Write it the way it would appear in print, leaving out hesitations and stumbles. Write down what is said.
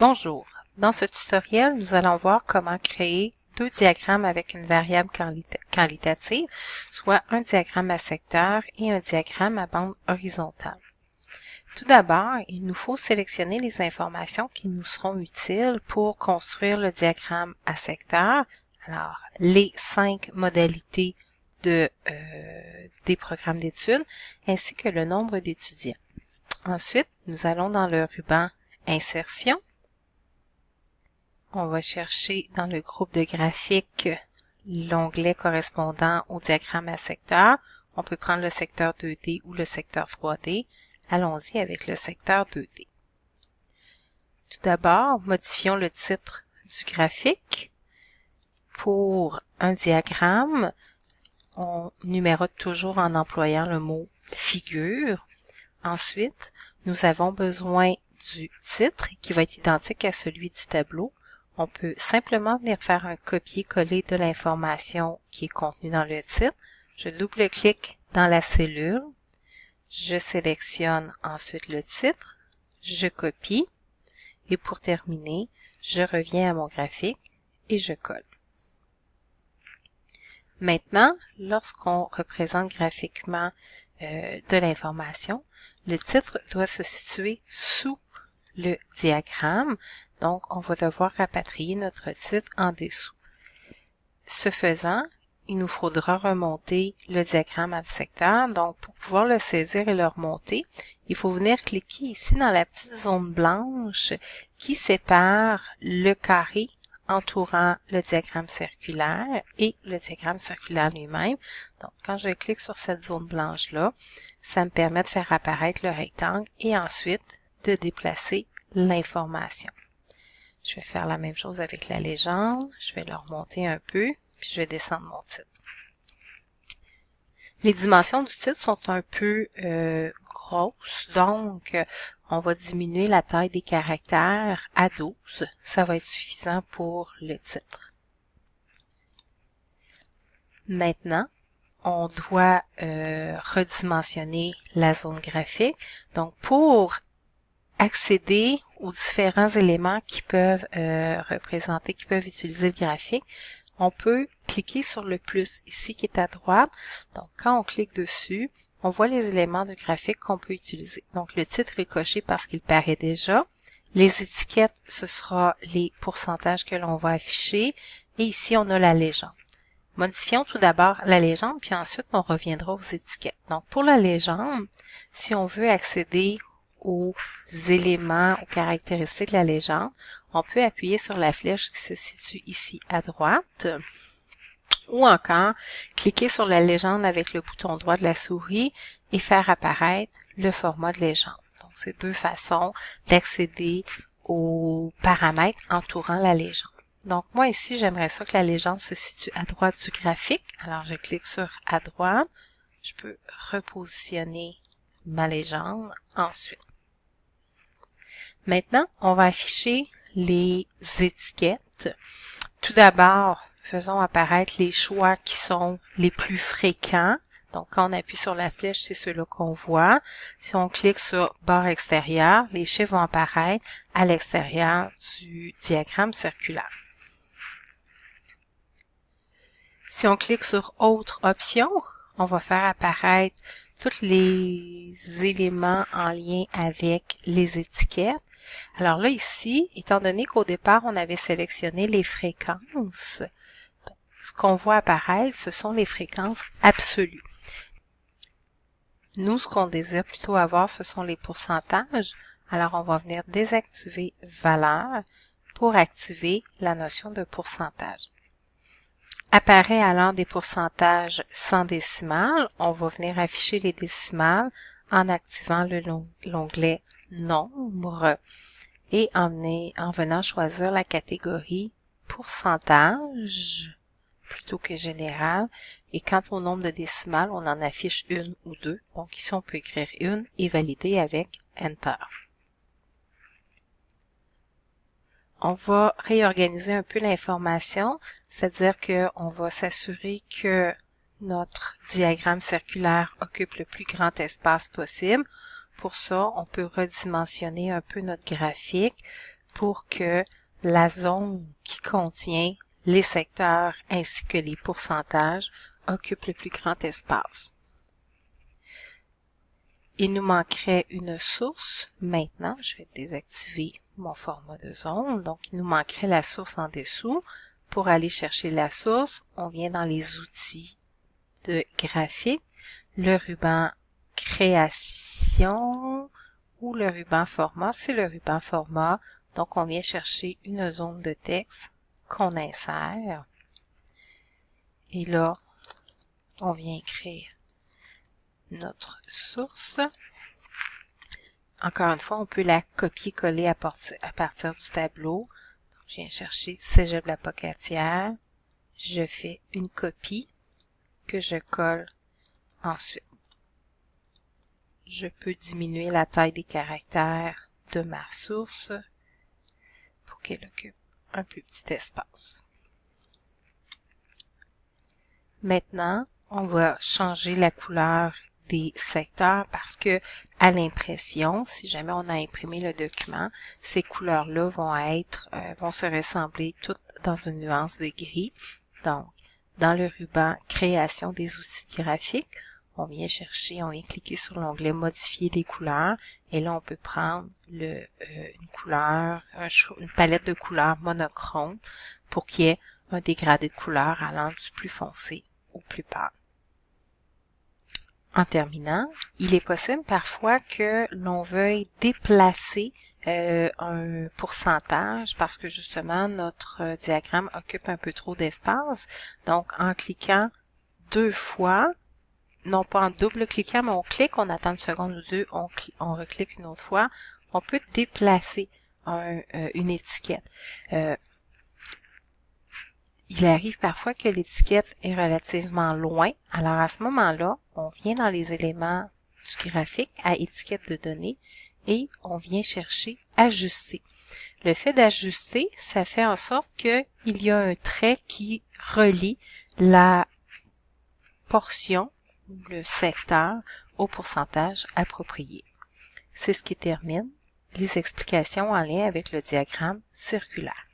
Bonjour, dans ce tutoriel, nous allons voir comment créer deux diagrammes avec une variable qualitative, soit un diagramme à secteur et un diagramme à bande horizontale. Tout d'abord, il nous faut sélectionner les informations qui nous seront utiles pour construire le diagramme à secteur. Alors, les 5 modalités des programmes d'études ainsi que le nombre d'étudiants. Ensuite, nous allons dans le ruban Insertion. On va chercher dans le groupe de graphiques l'onglet correspondant au diagramme à secteur. On peut prendre le secteur 2D ou le secteur 3D. Allons-y avec le secteur 2D. Tout d'abord, modifions le titre du graphique. Pour un diagramme, on numérote toujours en employant le mot « figure ». Ensuite, nous avons besoin du titre qui va être identique à celui du tableau. On peut simplement venir faire un copier-coller de l'information qui est contenue dans le titre. Je double-clique dans la cellule. Je sélectionne ensuite le titre. Je copie. Et pour terminer, je reviens à mon graphique et je colle. Maintenant, lorsqu'on représente graphiquement de l'information, le titre doit se situer sous le diagramme, donc on va devoir rapatrier notre titre en dessous. Ce faisant, il nous faudra remonter le diagramme à secteur, donc pour pouvoir le saisir et le remonter, il faut venir cliquer ici dans la petite zone blanche qui sépare le carré entourant le diagramme circulaire et le diagramme circulaire lui-même. Donc, quand je clique sur cette zone blanche-là, ça me permet de faire apparaître le rectangle et ensuite de déplacer l'information. Je vais faire la même chose avec la légende. Je vais le remonter un peu, puis je vais descendre mon titre. Les dimensions du titre sont un peu grosses, donc on va diminuer la taille des caractères à 12. Ça va être suffisant pour le titre. Maintenant, on doit redimensionner la zone graphique. Donc, pour accéder aux différents éléments qui peuvent qui peuvent utiliser le graphique, on peut cliquer sur le plus ici qui est à droite. Donc, quand on clique dessus, on voit les éléments du graphique qu'on peut utiliser. Donc, le titre est coché parce qu'il paraît déjà. Les étiquettes, ce sera les pourcentages que l'on va afficher. Et ici, on a la légende. Modifions tout d'abord la légende, puis ensuite, on reviendra aux étiquettes. Donc, pour la légende, si on veut accéder aux éléments, aux caractéristiques de la légende, on peut appuyer sur la flèche qui se situe ici à droite ou encore cliquer sur la légende avec le bouton droit de la souris et faire apparaître le format de légende. Donc, c'est deux façons d'accéder aux paramètres entourant la légende. Donc, moi ici, j'aimerais ça que la légende se situe à droite du graphique. Alors, je clique sur à droite. Je peux repositionner ma légende ensuite. Maintenant, on va afficher les étiquettes. Tout d'abord, faisons apparaître les choix qui sont les plus fréquents. Donc, quand on appuie sur la flèche, c'est ceux-là qu'on voit. Si on clique sur barre extérieure, les chiffres vont apparaître à l'extérieur du diagramme circulaire. Si on clique sur autre option, on va faire apparaître tous les éléments en lien avec les étiquettes. Alors là, ici, étant donné qu'au départ, on avait sélectionné les fréquences, ce qu'on voit apparaître, ce sont les fréquences absolues. Nous, ce qu'on désire plutôt avoir, ce sont les pourcentages. Alors, on va venir désactiver valeur pour activer la notion de pourcentage. Apparaît alors des pourcentages sans décimales. On va venir afficher les décimales en activant l'onglet Nombre et en venant choisir la catégorie pourcentage plutôt que général. Et quant au nombre de décimales, on en affiche une ou deux. Donc ici, on peut écrire une et valider avec Enter. On va réorganiser un peu l'information, c'est-à-dire qu'on va s'assurer que notre diagramme circulaire occupe le plus grand espace possible. Pour ça, on peut redimensionner un peu notre graphique. pour que la zone qui contient les secteurs ainsi que les pourcentages occupe le plus grand espace. Il nous manquerait une source. Maintenant, je vais désactiver mon format de zone. Donc, il nous manquerait la source en dessous. Pour aller chercher la source, on vient dans les outils de graphique, le ruban création ou le ruban format. C'est le ruban format. Donc, on vient chercher une zone de texte qu'on insère. Et là, on vient écrire notre source. Encore une fois, on peut la copier-coller à partir du tableau. Donc, je viens chercher Cégep La Pocatière. Je fais une copie que je colle ensuite. Je peux diminuer la taille des caractères de ma source pour qu'elle occupe un plus petit espace. Maintenant, on va changer la couleur des secteurs parce que à l'impression, si jamais on a imprimé le document, ces couleurs-là vont se ressembler toutes dans une nuance de gris. Donc, dans le ruban Création des outils graphiques, on vient chercher, on vient cliquer sur l'onglet Modifier les couleurs et là, on peut prendre une couleur, une palette de couleurs monochrome pour qu'il y ait un dégradé de couleurs allant du plus foncé au plus pâle. En terminant, il est possible parfois que l'on veuille déplacer un pourcentage parce que justement notre diagramme occupe un peu trop d'espace. Donc, en cliquant 2 fois, non pas en double-cliquant, mais on clique, on attend une seconde ou deux, on reclique une autre fois, on peut déplacer une étiquette. Il arrive parfois que l'étiquette est relativement loin. Alors, à ce moment-là, on vient dans les éléments du graphique à étiquette de données et on vient chercher ajuster. Le fait d'ajuster, ça fait en sorte qu'il y a un trait qui relie la portion ou le secteur au pourcentage approprié. C'est ce qui termine les explications en lien avec le diagramme circulaire.